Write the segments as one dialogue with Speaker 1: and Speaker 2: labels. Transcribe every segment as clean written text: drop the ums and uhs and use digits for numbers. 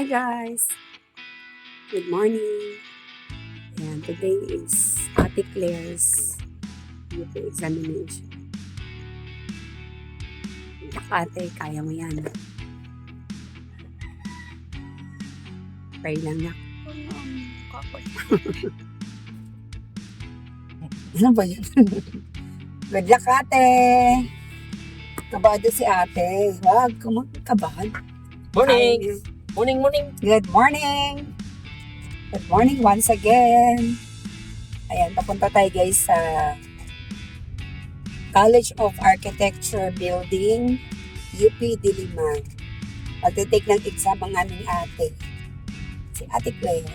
Speaker 1: Hi guys! Good morning! And today is Ate Claire's UP examination. Ate, kaya mo yan. Pray lang na. Ano ba yan? Good luck, Ate! Kabado si Ate. Wag, kabad.
Speaker 2: Morning! Morning!
Speaker 1: Good morning! Good morning once again. Ayan, papunta tayo guys sa College of Architecture Building, UP Diliman. Magte-take ng exam ang aming ate, si Ate Claire.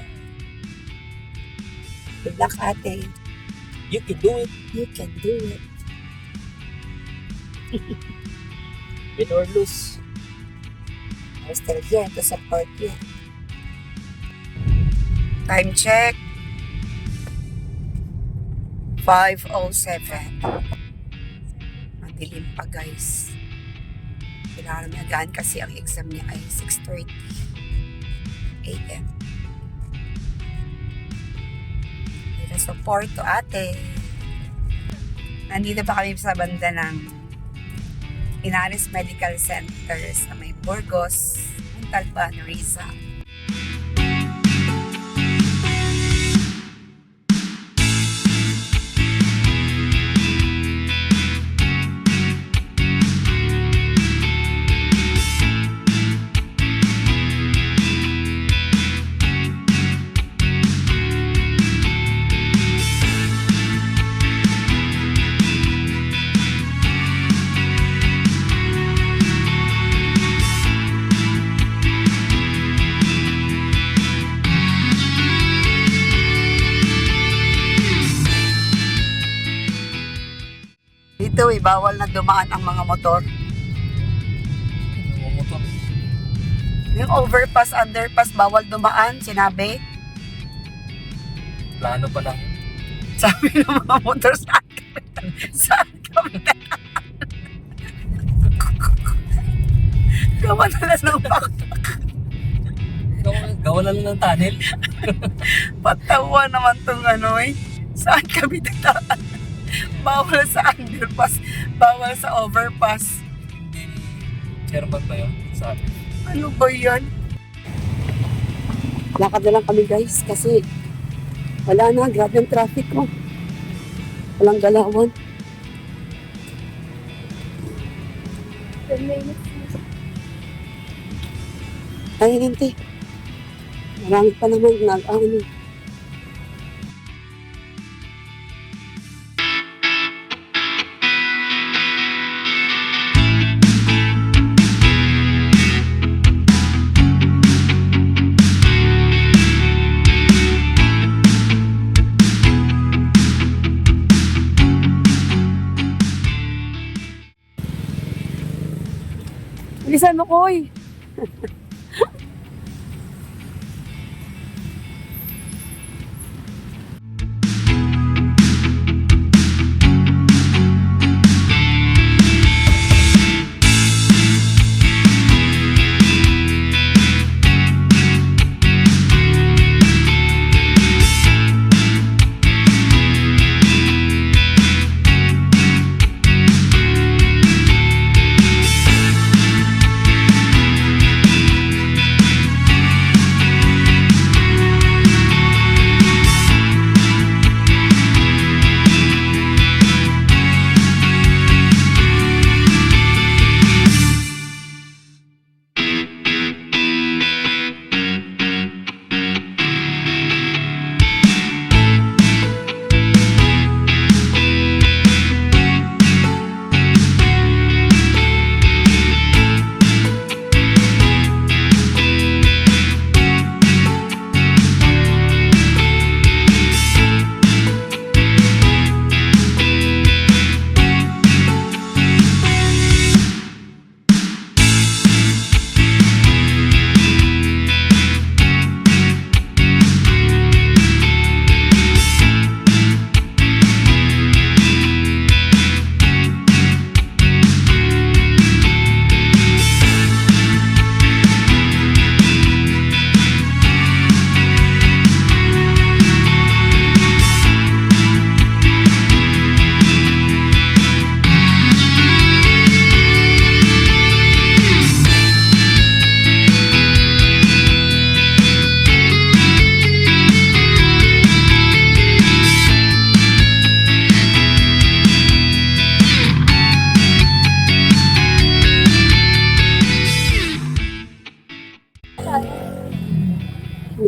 Speaker 1: Good luck, Ate.
Speaker 2: You can do it.
Speaker 1: You can do it.
Speaker 2: Win or lose.
Speaker 1: I'm still here to support you. Time check. 5:07. Madilim pa guys. Kailangan magaan kasi ang exam niya ay 6:30 a.m. Ito support to ate. Nandito pa kami sa banda ng Inaris Medical Center sa may Burgos, Montalban, Rizal. Dito bawal na dumaan ang mga motor.
Speaker 2: Motor.
Speaker 1: Yung overpass, underpass, bawal dumaan, sinabi.
Speaker 2: Plano pa lang.
Speaker 1: Sabi ng mga motor saan kami na. Gawa na lang ng
Speaker 2: Gawa na lang ng tunnel.
Speaker 1: patawa naman tong ano eh. Saan kami dadaan? Bawal sa underpass, bawal sa overpass.
Speaker 2: Chairman ba yun? Sa atin.
Speaker 1: Ano ba yan? Lakad na lang kami guys kasi wala na, grabe ang traffic ko. Walang galawan. 10 minutes. Ay, hindi. Marami pa naman ano. Bilisan mo, Koy.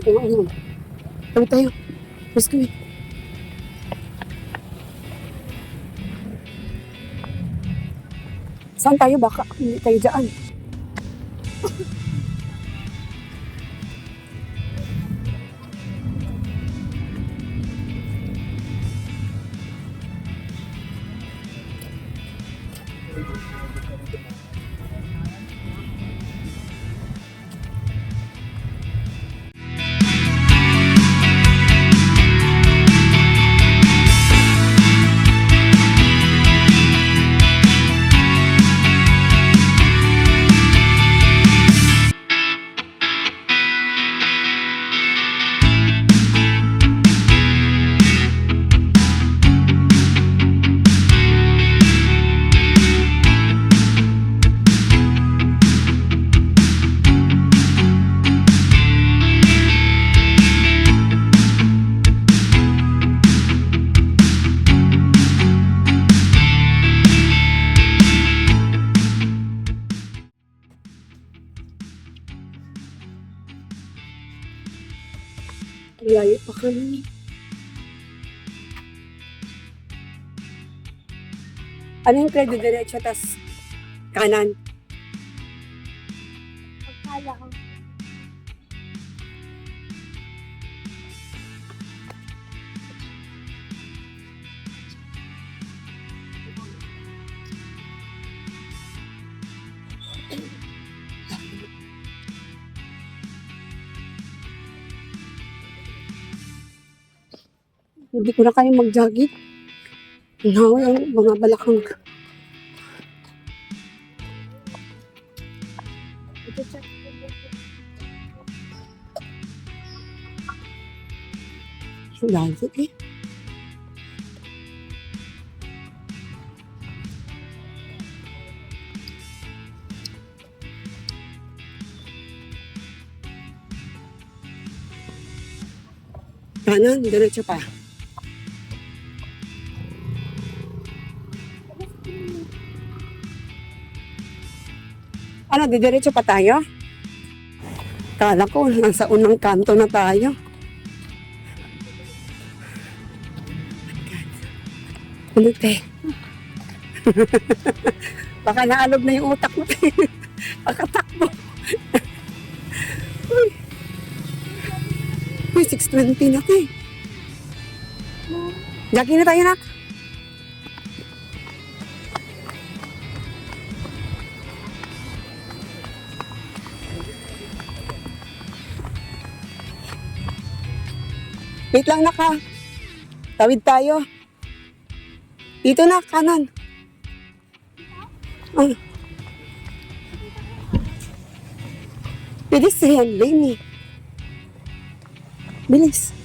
Speaker 1: Ano? Ano tayo? Let's go. Saan tayo? Baka hindi tayo dyan. Layo pa kami. Ano yung kredo diretso, tas kanan?
Speaker 3: Pagkala ko.
Speaker 1: Hindi ko na kaya mag-jogging. No, yung mga balakang.
Speaker 3: Ito check ko dito.
Speaker 1: Layo eh. Kanan, diretso pa. Ano, didiretso pa tayo? Kala ko, nasa unang kanto na tayo. Ano, te? Baka naalog na yung utak mo, te. Pakatakbo. Uy, 6:20 na, te. Jogging na tayo, nak. Wait lang, nak, ha. Tawid tayo. Dito na, kanan. Ah. Pedestrian lane eh. Bilis.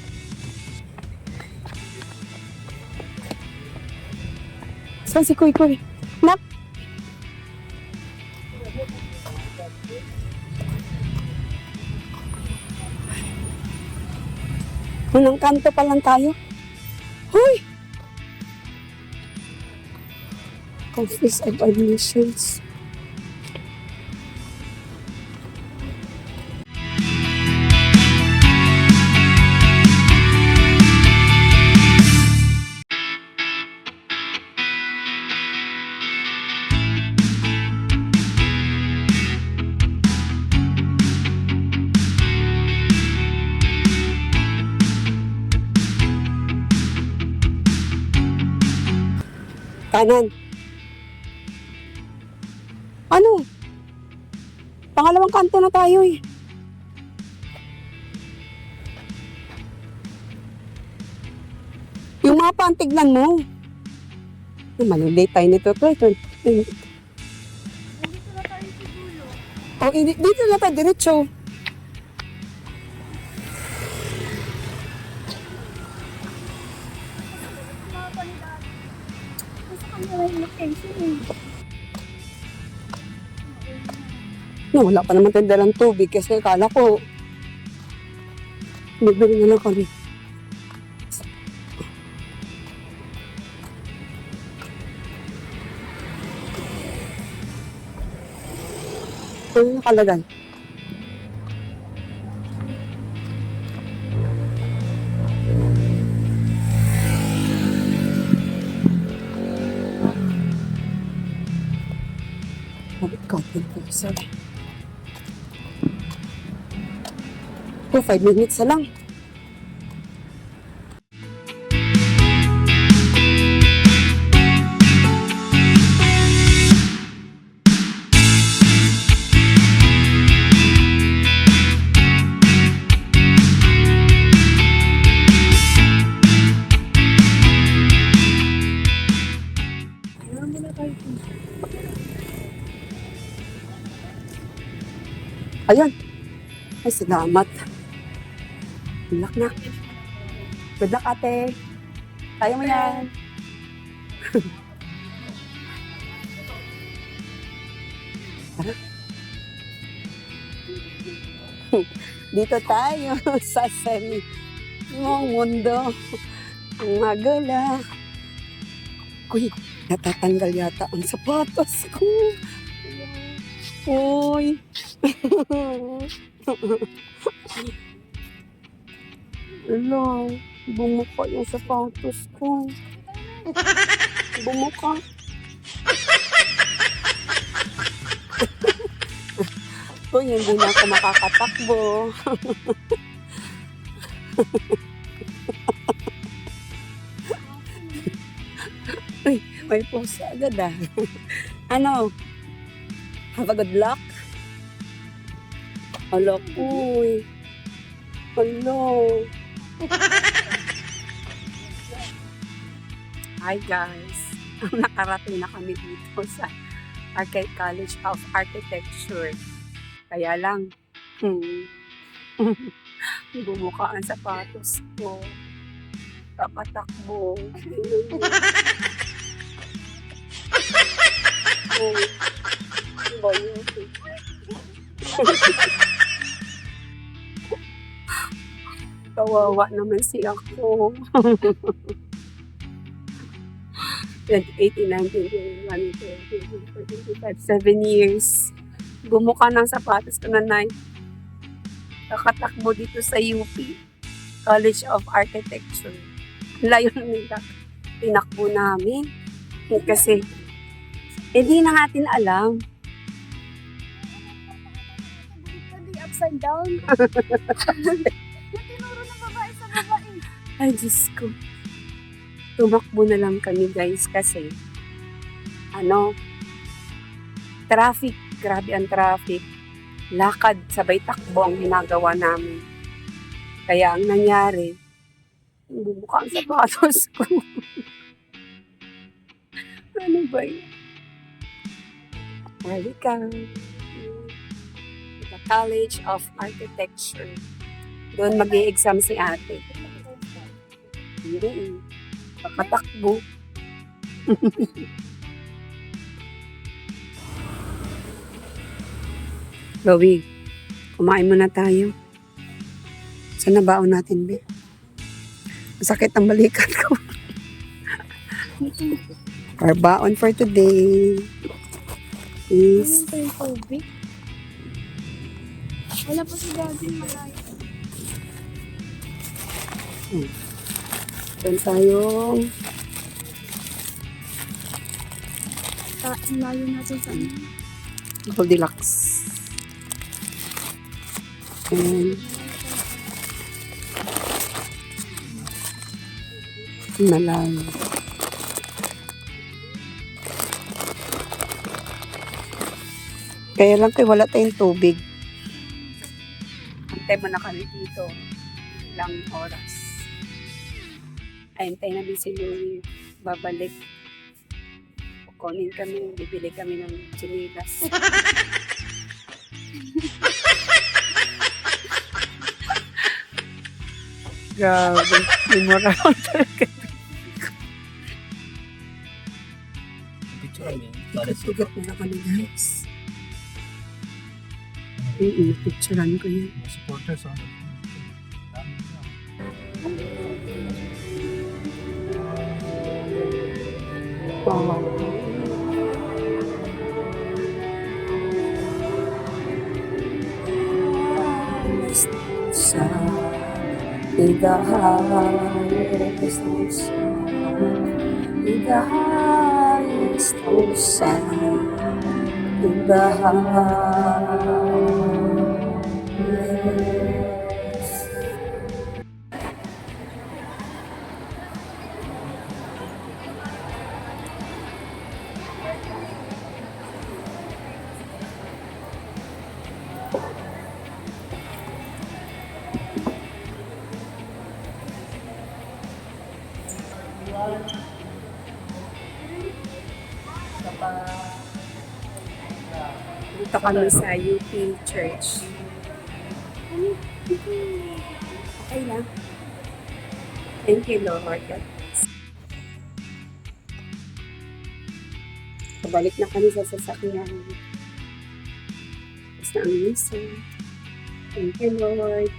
Speaker 1: Saan si Kuy Kuy? Nak? Unang kanto pa lang tayo. Hoy! Office of Admissions. Kanan. Ano? Pangalawang kanto na tayo eh. Yung mapa, ang tignan mo. Malilate tayo nito.
Speaker 3: Nandito na tayo sa dulo.
Speaker 1: Oh, dito na tayo, diretso.
Speaker 3: Mga panidad. Kasi kanila yung location eh.
Speaker 1: No, wala pa naman tayo dalang tubig kasi akala ko bibili na lang kami. Ano nakalagay? Content person. 5 minutes na lang. Ayun. Ay, salamat. Good luck na. Good luck, ate. Kaya mo yan. Tara. Dito tayo sa mong mundo. Ang magala. Uy, natatanggal yata ang sapatos ko. Uy. Hello, bumuka yung sapatos ko. Bumuka. Uy, hindi na ako makakatakbo. Uy, may pusa agad ah. Ano? Have a good luck. Hello, uy. Hello. Hi guys. Nakarating na kami dito sa College of Architecture. Kaya lang, bumuka ang sapatos ko. Kakatakbo. Kawawa naman si ako. 2018, 19, 20, 25, 7 years. Bumuka ng sapatos ko na 9. Kakatakbo dito sa UP, College of Architecture. Layo na tinakbo namin. Kasi, hindi na natin alam.
Speaker 3: Hindi upside down. Yung tinuro ng babae sa babae.
Speaker 1: Ay, Diyos ko. Tumakbo na lang kami guys kasi traffic, grabe ang traffic. Lakad, sabay takbo ang ginagawa namin. Kaya ang nangyari, bumuka ang sapatos ko. Ano ba yun? Halika. The College of Architecture. Doon mag-i-exam si ate. Hindi. Pakatakbo. Chloe, kumain muna tayo. Saan na baon natin, be? Masakit ang balikat ko. Our baon for today is...
Speaker 3: Ano yung tubig? Wala pa si Daddy malayo.
Speaker 1: Doon tayong
Speaker 3: Layo natin sa ano.
Speaker 1: Goldilocks. And malayo. Kaya lang kayo wala tayong tubig. Antay mo na kami dito. Ilang oras. Antay namin si Louie. Babalik. Kukunin kami. Bibili kami ng chinilas. Grabe. Memorable talaga.
Speaker 2: Picture kami.
Speaker 1: Tugat na kami guys. Picturean ko yan.
Speaker 2: Mga supporters on
Speaker 1: Wow. Sa igahayos ng sun, igahayos ng sun, in the house. Dito kami sa UP Church. Okay lang. Thank you, Lord. Pabalik na kami sa sasakyan. Tapos na ang misa. Thank you, Lord.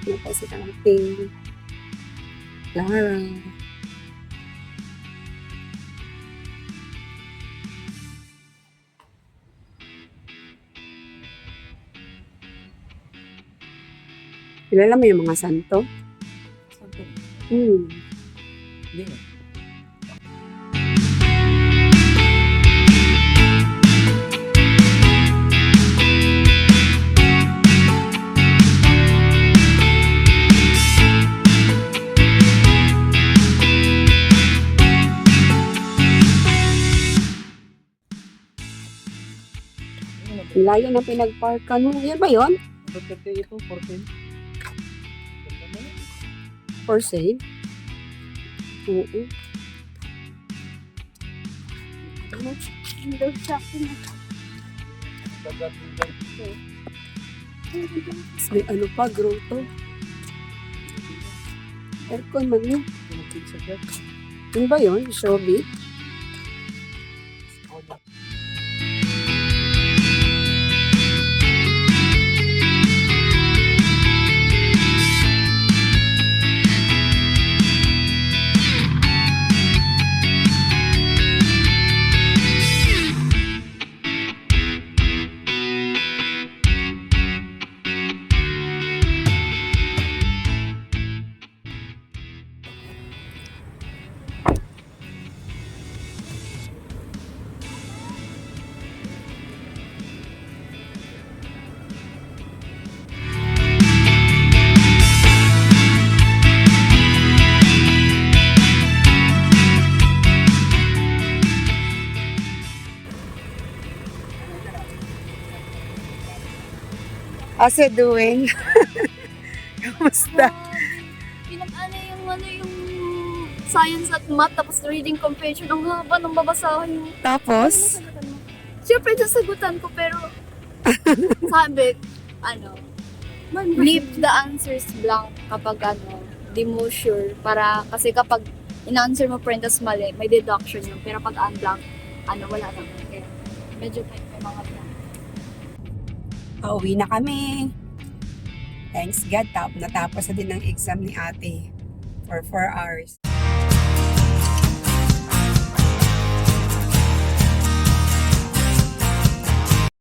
Speaker 1: Ano po si ating Lara. Kilala mo yung mga santo?
Speaker 2: Santo.
Speaker 1: Hindi.
Speaker 2: Hindi.
Speaker 1: Ang layo ng pinagparkan mo. Yan ba yun?
Speaker 2: Pagkati ito, 14.
Speaker 1: For sale? Oo.
Speaker 3: Window shopping.
Speaker 2: Dagat ng ganito.
Speaker 1: Tapos may ano pa, grotto. Aircon man yun.
Speaker 2: Pinagpig sa gat.
Speaker 1: Ano ba yun? Showbiz? How's it doing? Kamusta?
Speaker 3: Ano yung science at math, tapos reading comprehension. Ang haba ng babasahin mo.
Speaker 1: Tapos?
Speaker 3: Siyempre, sasagutan ko, pero sabi, leave the answers blank kapag di mo sure. Para, kasi kapag in-answer mo friend, tas mali, may deduction yun. Pero pag unblank, wala naman. Kaya, medyo may mga blank.
Speaker 1: Pauwi na kami. Thanks God, natapos na din ang exam ni ate for 4 hours.